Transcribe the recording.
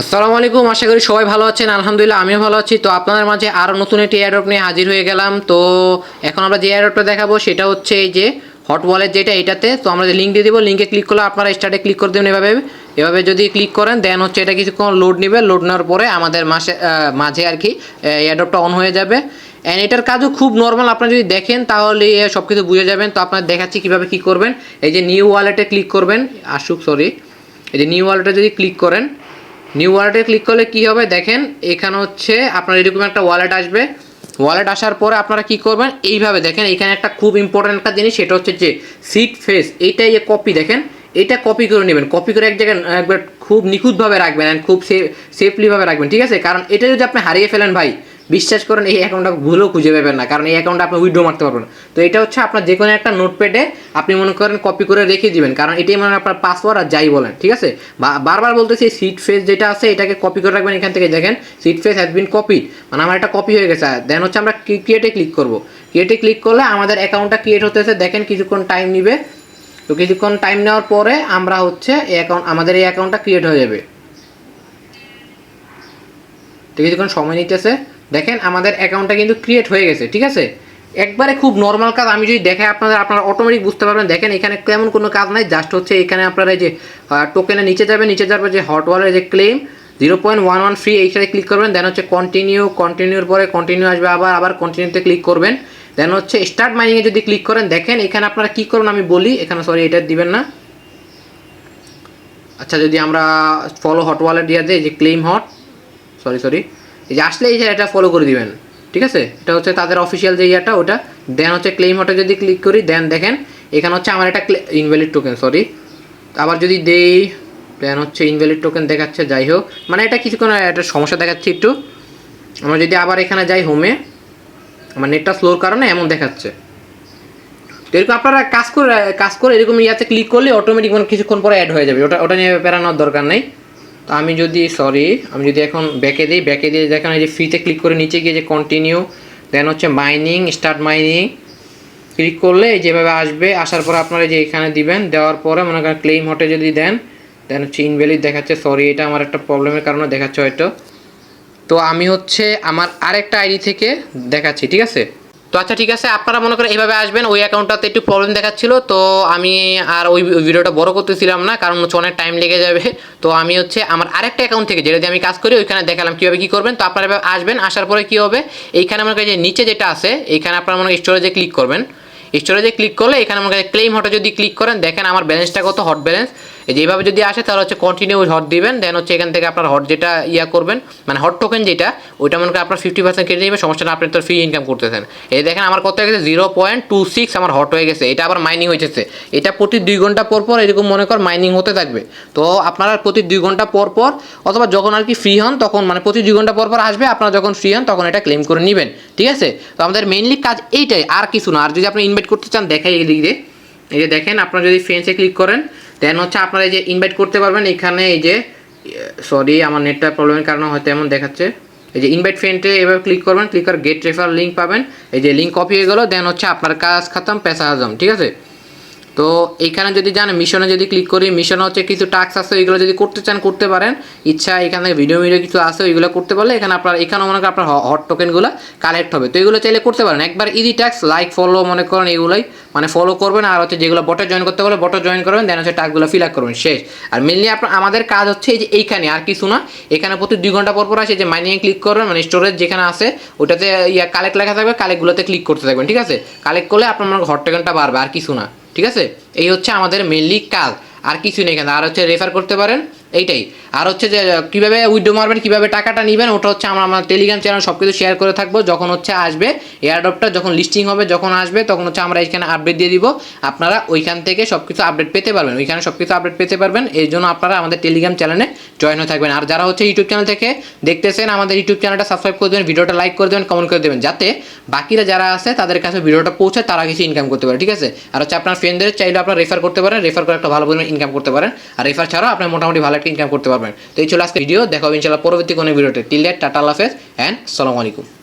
আসসালামু আলাইকুম, আশা করি সবাই ভালো আছেন। আলহামদুলিল্লাহ আমিও ভালো আছি। তো আপনাদের মাঝে আরও নতুন একটি এয়ারড্রপ নিয়ে হাজির হয়ে গেলাম। তো এখন আমরা যে এয়ারড্রপটা দেখাবো সেটা হচ্ছে এই যে হট ওয়ালেট, যেটা এটাতে। তো আমরা লিঙ্ক দিয়ে দেবো, লিঙ্কে ক্লিক করলে আপনারা স্টার্টে ক্লিক করে দেবেন। এভাবে যদি ক্লিক করেন দেন হচ্ছে এটা কিছুক্ষণ লোড নেবে। লোড নেওয়ার পরে আমাদের মাঝে আর কি এয়ারড্রপটা অন হয়ে যাবে। অ্যান্ড এটার কাজও খুব নর্মাল, আপনারা যদি দেখেন তাহলে সব কিছু বুঝে যাবেন। তো আপনার দেখাচ্ছি কীভাবে কী করবেন। এই যে নিউ ওয়ালেটে ক্লিক করবেন, এই যে নিউ ওয়ালেটে যদি ক্লিক করেন, নিউ ওয়ালেটে ক্লিক করলে কী হবে দেখেন, এখানে হচ্ছে আপনার এরকম একটা ওয়ালেট আসবে। ওয়ালেট আসার পরে আপনারা কী করবেন, এইভাবে দেখেন এখানে একটা খুব ইম্পর্ট্যান্ট একটা জিনিস, সেটা হচ্ছে যে সিট ফেস, এইটাই কপি, দেখেন এটা কপি করে নেবেন। কপি করে এক জায়গায় একবার খুব নিখুঁতভাবে রাখবেন অ্যান্ড খুব সেফলিভাবে রাখবেন, ঠিক আছে? কারণ এটা যদি আপনি হারিয়ে ফেলেন ভাই, বিশ্বাস করেন এই অ্যাকাউন্টটা ভুলেও খুঁজে পাবেন না, কারণ এই অ্যাকাউন্টে আপনি উইথড্র মারতে পারবেন না। তো এটা হচ্ছে আপনার যে কোনো একটা নোটপ্যাডে আপনি মনে করেন কপি করে রেখে দিবেন, কারণ এটাই মানে আপনার পাসওয়ার্ড আর যাই বলেন, ঠিক আছে? বারবার বলতেছি সিট ফেস যেটা আছে এটাকে কপি করে রাখবেন। এখান থেকে দেখেন sheet face has been copied, মানে আমার একটা কপি হয়ে গেছে। দেন হচ্ছে আমরা ক্রিয়েটে ক্লিক করব। ক্রিয়েটে ক্লিক করলে আমাদের অ্যাকাউন্টটা ক্রিয়েট হতেছে, দেখেন কিছুক্ষণ টাইম নিবে। তো কিছুক্ষণ টাইম নেওয়ার পরে আমরা হচ্ছে আমাদের এই অ্যাকাউন্টটা ক্রিয়েট হয়ে যাবে। তো কিছুক্ষণ সময় নিতেছে, দেখেন আমাদের অ্যাকাউন্টটা কিন্তু ক্রিয়েট হয়ে গেছে, ঠিক আছে? একবারে খুব নর্মাল কাজ। আমি যদি দেখাই আপনারা অটোমেটিক বুঝতে পারবেন। দেখেন এখানে তেমন কোনো কাজ নাই, জাস্ট হচ্ছে এখানে আপনারা এই যে টোকেনে নিচে যাবে যে হট ওয়ালের যে ক্লেম 0.11 ফ্রি, এইখানে ক্লিক করবেন। দেন হচ্ছে কন্টিনিউর পরে কন্টিনিউ আসবে, আবার কন্টিনিউতে ক্লিক করবেন। দেন হচ্ছে স্টার্ট মাইনিংয়ে যদি ক্লিক করেন, দেখেন এখানে আপনারা কী করবেন আমি বলি। এখানে সরি এটা দিবেন না, আচ্ছা যদি আমরা ফলো হট ওয়ালেট দিয়ে দিই, যে ক্লেম হট, সরি এই যে আসলে এই যে এটা ফলো করে দিবেন, ঠিক আছে? এটা হচ্ছে তাদের অফিসিয়াল যে ইয়েটা ওটা। দেন হচ্ছে ক্লেম হটে যদি ক্লিক করি, দেন দেখেন এখানে হচ্ছে আমার একটা ইনভ্যালিড টোকেন, আবার যদি দেই, দেন হচ্ছে ইনভ্যালিড টোকেন দেখাচ্ছে। যাই হোক, মানে এটা কিছুক্ষণ একটা সমস্যা দেখাচ্ছে একটু। আমরা যদি আবার এখানে যাই হোমে, আমার নেটটা স্লোর কারণে এমন দেখাচ্ছে। তো এরকম আপনারা কাজ করে এরকম ইয়াতে ক্লিক করলে অটোমেটিক মানে কিছুক্ষণ পরে অ্যাড হয়ে যাবে। ওটা নিয়ে পেরানোর দরকার নেই। তো আমি যদি এখন ব্যাকে দিয়ে দেখেন এই যে ফ্রিতে ক্লিক করে নিচে গিয়ে যে কন্টিনিউ, দেন হচ্ছে স্টার্ট মাইনিং ক্লিক করলে যেভাবে আসবে। আসার পরে আপনারা যে এখানে দিবেন, দেওয়ার পরে মনে করেন ক্লেম হটে যদি দেন হচ্ছে ইনভ্যালিড দেখাচ্ছে। এটা আমার একটা প্রবলেমের কারণে দেখাচ্ছে হয়তো। তো আমি হচ্ছে আমার আরেকটা আইডি থেকে দেখাচ্ছি, ঠিক আছে? তো আচ্ছা ঠিক আছে, আপনারা মনে করেন এইভাবে আসবেন। ওই অ্যাকাউন্টটাতে একটু প্রবলেম দেখাচ্ছিল, তো আমি আর ওই ভিডিওটা বড় করতেছিলাম না, কারণ হচ্ছে অনেক টাইম লেগে যাবে। তো আমি হচ্ছে আমার আরেকটা অ্যাকাউন্ট থেকে যেটা দিয়ে আমি কাজ করি ওইখানে দেখালাম কীভাবে কী করবেন। তো আপনারা এভাবে আসবেন, আসার পরে কী হবে, এইখানে মনে করেন যে নিচে যেটা আছে এইখানে আপনারা মনে করেন স্টোরেজে ক্লিক করবেন। স্টোরেজে ক্লিক করলে এখানে মনে করেন ক্লেম হটে যদি ক্লিক করেন, দেখেন আমার ব্যালেন্সটা কত, হট ব্যালেন্স। যেভাবে যদি আসে তাহলে হচ্ছে কন্টিনিউ হট দিবেন। দেন হচ্ছে এখান থেকে আপনার হট যেটা করবেন, মানে হট টোকেন যেটা, ওইটা মনে করেন আপনার 50% কেটে নেবে, সমস্যা না, আপনি তো ফ্রি ইনকাম করতেছেন। এই দেখেন আমার কত হয়ে গেছে, 0.26 আমার হট হয়ে গেছে। এটা আবার মাইনিং হয়েছে, এটা প্রতি 2 ঘন্টা পর এরকম মনে কর মাইনিং হতে থাকবে। তো আপনারা প্রতি 2 ঘন্টা পর অথবা যখন আর কি ফ্রি হন তখন, মানে প্রতি 2 ঘন্টা পর আসবে, আপনারা যখন ফ্রি হন তখন এটা ক্লেম করে নেবেন, ঠিক আছে? তো আমাদের মেইনলি কাজ এইটাই, আর কিছু না। আর যদি আপনি ইনভাইট করতে চান, দেখাই এদিকে, এই যে দেখেন আপনারা যদি ফ্রেন্ডসে ক্লিক করেন, দেন হচ্ছে আপনারা এই যে ইনভাইট করতে পারবেন। এখানে এই যে আমার নেটটা প্রবলেমের কারণে হয়তো এমন দেখাচ্ছে। এই যে ইনভাইট ফ্রেন্ডে এভাবে ক্লিক করবেন, ক্লিক করে গেট রেফার লিঙ্ক পাবেন। এই যে লিঙ্ক কপি হয়ে গেলো, দেন হচ্ছে আপনার কাজ খতম, পেশা আজম, ঠিক আছে? তো এইখানে যদি যান, মিশনে যদি ক্লিক করি, মিশনে হচ্ছে কিছু টাস্ক আছে, ওইগুলো যদি করতে চান করতে পারেন, ইচ্ছা এখানে ভিডিও কিছু আছে, ওইগুলো করতে পারলে এখানে এখানেও মনে করেন আপনার হট টোকেনগুলো কালেক্ট হবে। তো এগুলো চাইলে করতে পারেন, একবার ইজি টাস্ক, লাইক ফলো মনে করেন এগুলোই, মানে ফলো করবেন। আর হচ্ছে যেগুলো বটে জয়েন করতে বলে বটে জয়েন করবেন, দেন হচ্ছে টাস্কগুলো ফিল আপ করবেন, শেষ। আর মেনলি আমাদের কাজ হচ্ছে এই যে এইখানে, আর কিছু না। এখানে প্রতি 2 ঘন্টা পর আসে যে মাইনিংয়ে ক্লিক করবেন, মানে স্টোরেজ যেখানে আছে ওটাতে কালেক্ট লেখা থাকবে, কালেক্টগুলোতে ক্লিক করতে থাকবেন, ঠিক আছে? কালেক্ট করলে আপনার মনে হট টোকেনটা বাড়বে, আর কিছু না, ঠিক আছে? এই হচ্ছে আমাদের মেনলি কাজ, আর কিছু নেই এখানে। আর হচ্ছে রেফার করতে পারেন, এইটাই। আর হচ্ছে যে কীভাবে উইথড্র মারবেন, কীভাবে টাকাটা নেবেন, ওটা হচ্ছে আমরা আমার টেলিগ্রাম চ্যানেল সব কিছু শেয়ার করে থাকবো। যখন হচ্ছে আসবে এয়ারড্রপটা, যখন লিস্টিং হবে, যখন আসবে তখন হচ্ছে আমরা এখানে আপডেট দিয়ে দিব। আপনারা ওইখান থেকে সব কিছু আপডেট পেতে পারবেন, ওইখানে সব কিছু আপডেট পেতে পারবেন। এই জন্য আপনারা আমাদের টেলিগ্রাম চ্যানেলে জয়েন হয়ে থাকবেন। আর যারা হচ্ছে ইউটিউব চ্যানেল থেকে দেখতেছেন, আমাদের ইউটিউব চ্যানেলটা সাবস্ক্রাইব করে দেবেন, ভিডিওটা লাইক করে দেবেন, কমেন্ট করে দেবেন, যাতে বাকিরা যারা আছে তাদের কাছে ভিডিওটা পৌঁছায়, তারা কিছু ইনকাম করতে পারে, ঠিক আছে? আর হচ্ছে আপনার ফ্রেন্ডদের চাইলে আপনারা রেফার করতে পারেন, রেফার করে একটা ভালো পরিমাণ ইনকাম করতে পারেন। আর রেফার ছাড়াও আপনি মোটামুটি ভালো একটা ইনকাম করতে পারবেন। তো এই ছিল আজকে ভিডিও, দেখা হবে ইনশাআল্লাহ পরবর্তী কোনো ভিডিওতে। টিল দ্যাট, টাটা, আল্লাহ হাফেজ অ্যান্ড আসসালামু আলাইকুম।